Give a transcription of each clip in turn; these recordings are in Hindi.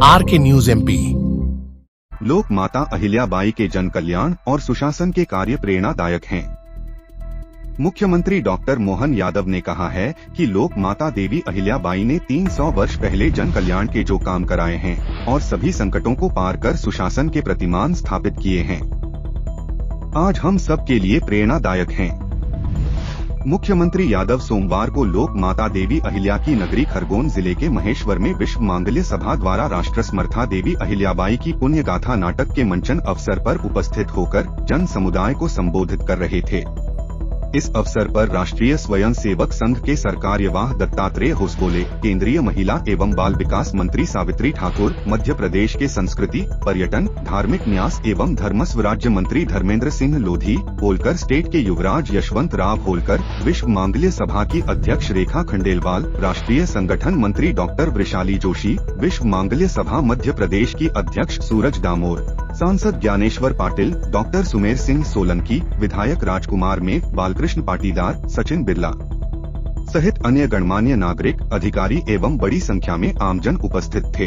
RK news MP। लोक माता अहिल्याबाई के जन कल्याण और सुशासन के कार्य प्रेरणादायक हैं। मुख्यमंत्री डॉक्टर मोहन यादव ने कहा है कि लोक माता देवी अहिल्याबाई ने 300 वर्ष पहले जन कल्याण के जो काम कराए हैं और सभी संकटों को पार कर सुशासन के प्रतिमान स्थापित किए हैं, आज हम सब के लिए प्रेरणादायक हैं। मुख्यमंत्री यादव सोमवार को लोक माता देवी अहिल्या की नगरी खरगोन जिले के महेश्वर में विश्व मांगल्य सभा द्वारा राष्ट्र समर्था देवी अहिल्याबाई की पुण्य गाथा नाटक के मंचन अवसर पर उपस्थित होकर जन समुदाय को संबोधित कर रहे थे। इस अवसर पर राष्ट्रीय स्वयं सेवक संघ के सरकार्यवाह दत्तात्रेय होसबोले, केंद्रीय महिला एवं बाल विकास मंत्री सावित्री ठाकुर, मध्य प्रदेश के संस्कृति, पर्यटन, धार्मिक न्यास एवं धर्म स्वराज्य मंत्री धर्मेंद्र सिंह लोधी, होलकर स्टेट के युवराज यशवंत राव होलकर, विश्व मांगल्य सभा की अध्यक्ष रेखा खंडेलवाल, राष्ट्रीय संगठन मंत्री डॉक्टर वृषाली जोशी, विश्व मांगल्य सभा मध्य प्रदेश की अध्यक्ष सूरज दामोर, सांसद ज्ञानेश्वर पाटिल, डॉक्टर सुमेर सिंह सोलंकी, विधायक राजकुमार मेघ, बालकृष्ण पाटीदार, सचिन बिरला सहित अन्य गणमान्य नागरिक, अधिकारी एवं बड़ी संख्या में आमजन उपस्थित थे।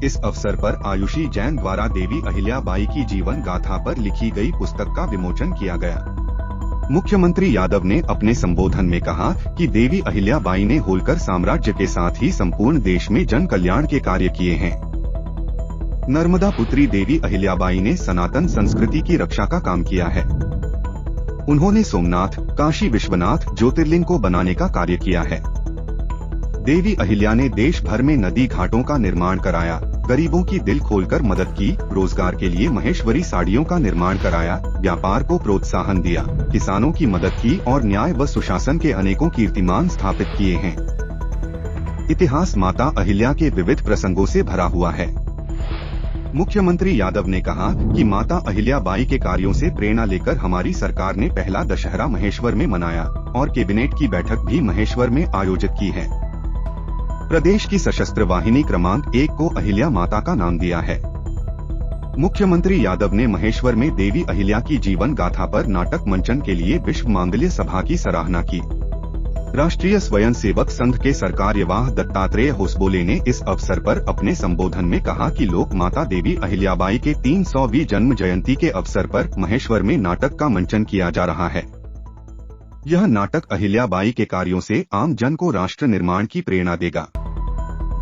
इस अवसर पर आयुषी जैन द्वारा देवी अहिल्याबाई की जीवन गाथा पर लिखी गई पुस्तक का विमोचन किया गया। मुख्यमंत्री यादव ने अपने संबोधन में कहा कि देवी अहिल्याबाई ने होलकर साम्राज्य के साथ ही संपूर्ण देश में जन कल्याण के कार्य किए हैं। नर्मदा पुत्री देवी अहिल्याबाई ने सनातन संस्कृति की रक्षा का काम किया है। उन्होंने सोमनाथ, काशी विश्वनाथ ज्योतिर्लिंग को बनाने का कार्य किया है। देवी अहिल्या ने देश भर में नदी घाटों का निर्माण कराया, गरीबों की दिल खोलकर मदद की, रोजगार के लिए महेश्वरी साड़ियों का निर्माण कराया, व्यापार को प्रोत्साहन दिया, किसानों की मदद की और न्याय व सुशासन के अनेकों कीर्तिमान स्थापित किए हैं। इतिहास माता अहिल्या के विविध प्रसंगों से भरा हुआ है। मुख्यमंत्री यादव ने कहा कि माता अहिल्याबाई के कार्यों से प्रेरणा लेकर हमारी सरकार ने पहला दशहरा महेश्वर में मनाया और कैबिनेट की बैठक भी महेश्वर में आयोजित की है। प्रदेश की सशस्त्र वाहिनी क्रमांक 1 को अहिल्या माता का नाम दिया है। मुख्यमंत्री यादव ने महेश्वर में देवी अहिल्या की जीवन गाथा पर नाटक मंचन के लिए विश्व मांगल्य सभा की सराहना की। राष्ट्रीय स्वयं सेवक संघ के सरकार्यवाह दत्तात्रेय होसबोले ने इस अवसर पर अपने संबोधन में कहा कि लोक माता देवी अहिल्याबाई के 300वीं जन्म जयंती के अवसर पर महेश्वर में नाटक का मंचन किया जा रहा है। यह नाटक अहिल्याबाई के कार्यों से आम जन को राष्ट्र निर्माण की प्रेरणा देगा।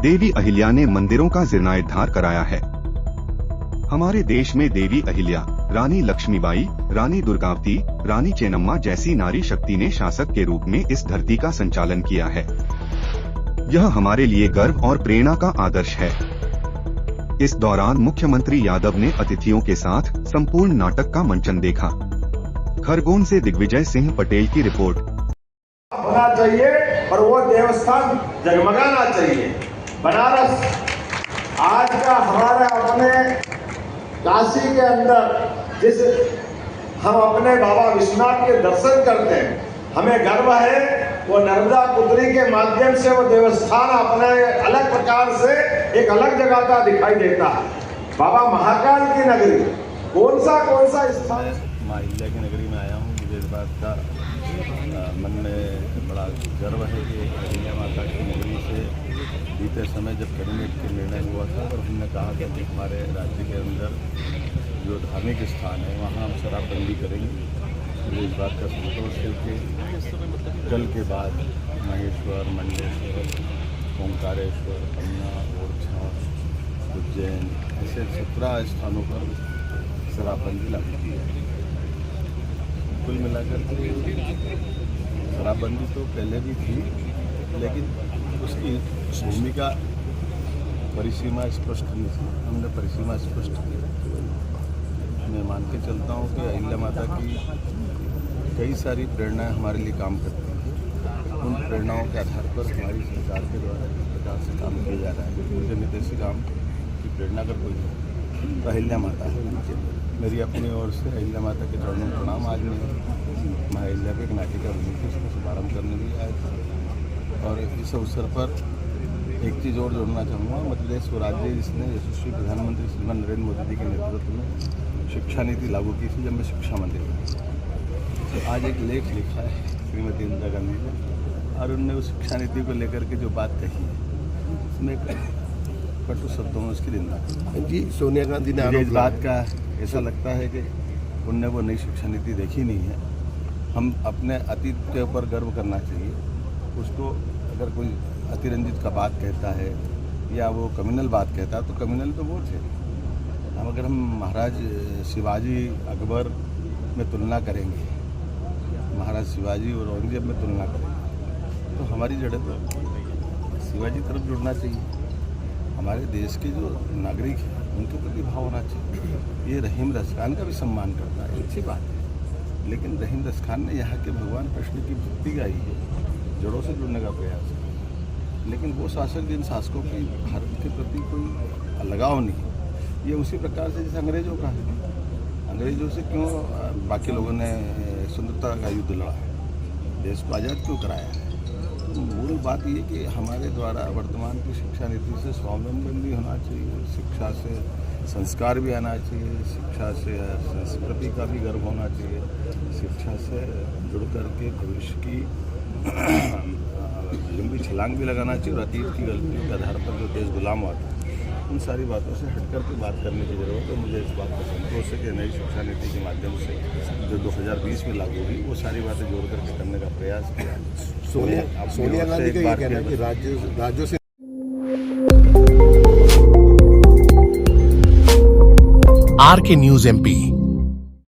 देवी अहिल्या ने मंदिरों का जीर्णोद्धार कराया है। हमारे देश में देवी अहिल्या, रानी लक्ष्मीबाई, रानी दुर्गावती, रानी चेन्नम्मा जैसी नारी शक्ति ने शासक के रूप में इस धरती का संचालन किया है। यह हमारे लिए गर्व और प्रेरणा का आदर्श है। इस दौरान मुख्यमंत्री यादव ने अतिथियों के साथ संपूर्ण नाटक का मंचन देखा। खरगोन से दिग्विजय सिंह पटेल की रिपोर्ट। होना चाहिए और वो देवस्थान जगमगाना चाहिए। बनारस आज का हमारे अपने काशी के अंदर जिस हम अपने बाबा विश्वनाथ के दर्शन करते हैं, हमें गर्व है। वो नर्मदा पुत्री के माध्यम से वो देवस्थान अपने अलग प्रकार से एक अलग जगह का दिखाई देता है। बाबा महाकाल की नगरी कौन सा स्थान? माँ अहिल्या की नगरी में आया हूँ। मुझे इस बात का मन में बड़ा गर्व है कि अहिल्या माता की नगरी से बीते समय जब कैबिनेट के निर्णय हुआ था और हमने कहा था कि हमारे राज्य के अंदर जो धार्मिक स्थान है वहाँ हम शराबबंदी करेंगे। मुझे इस बात का संतोष है कि कल के बाद महेश्वर, मंडलेश्वर, ओंकारेश्वर, पन्ना, ओरछा, उज्जैन ऐसे 17 स्थानों पर शराबबंदी लागू की है। कुल मिलाकर शराबबंदी तो पहले भी थी, लेकिन उसकी भूमिका परिसीमा स्पष्ट नहीं थी। हमने परिसीमा स्पष्ट की। मैं मान के चलता हूँ कि अहिल्या माता की कई सारी प्रेरणाएं हमारे लिए काम करती हैं। उन प्रेरणाओं के आधार पर हमारी सरकार के द्वारा इस प्रकार से काम किया जा रहा है। मुझे निदेशी राम की प्रेरणा अगर कोई है तो अहिल्या माता है। मेरी अपनी ओर से अहिल्या माता के चरणों में प्रणाम। आज मैं अहिल्या पे एक नाटिका बनी थी, उसका शुभारम्भ करने के लिए आया था। और इस अवसर पर एक चीज़ और जोड़ना चाहूँगा। मध्य प्रदेश स्वराज्य जिसने यशस्वी प्रधानमंत्री श्रीमान नरेंद्र मोदी जी के नेतृत्व में शिक्षा नीति लागू की थी जब मैं शिक्षा मंत्री था, तो आज एक लेख लिखा है श्रीमती इंदिरा गांधी ने और उनने उस शिक्षा नीति को लेकर के जो बात कही है उसमें कटु शब्दों में उसकी निंदा की। जी सोनिया गांधी ने मुझे इस आरोप बात लगाया। का ऐसा लगता है कि उनने वो नई शिक्षा नीति देखी नहीं है। हम अपने अतीत के ऊपर गर्व करना चाहिए। उसको अगर कोई अतिरंजित का बात कहता है या वो कम्युनल बात कहता है तो कम्युनल तो वो थे। अगर हम महाराज शिवाजी अकबर में तुलना करेंगे, महाराज शिवाजी और औरंगजेब में तुलना करेंगे तो हमारी जड़ें तो शिवाजी तरफ जुड़ना चाहिए। हमारे देश के जो नागरिक हैं उनके प्रति भाव होना चाहिए। ये रहीम रसखान का भी सम्मान करता है, अच्छी बात है, लेकिन रहीम रसखान ने यहाँ के भगवान कृष्ण की भक्ति गाई है, जड़ों से जुड़ने का प्रयास है। लेकिन वो शासक जिन शासकों की भारत के प्रति कोई लगाव नहीं, ये उसी प्रकार से जैसे अंग्रेजों का है। अंग्रेजों से क्यों बाकी लोगों ने स्वतंत्रता का युद्ध लड़ा, देश को आज़ाद क्यों कराया है? तो मूल बात ये कि हमारे द्वारा वर्तमान की शिक्षा नीति से स्वावलंबन भी होना चाहिए, शिक्षा से संस्कार भी आना चाहिए, शिक्षा से संस्कृति का भी गर्व होना चाहिए, शिक्षा से जुड़ करके भविष्य की लंबी छलांग भी लगाना चाहिए और अतीत की गलतियों के आधार पर जो देश गुलाम हुआ था उन सारी बातों से हट करके बात करने की ज़रूरत है। मुझे इस बात का संतोष है कि नई शिक्षा नीति के माध्यम से जो 2020 में लागू हुई वो सारी बातें जोड़ करके करने का प्रयास किया। सोनिया गांधी का ये कहना है कि राज्यों से आर के न्यूज एमपी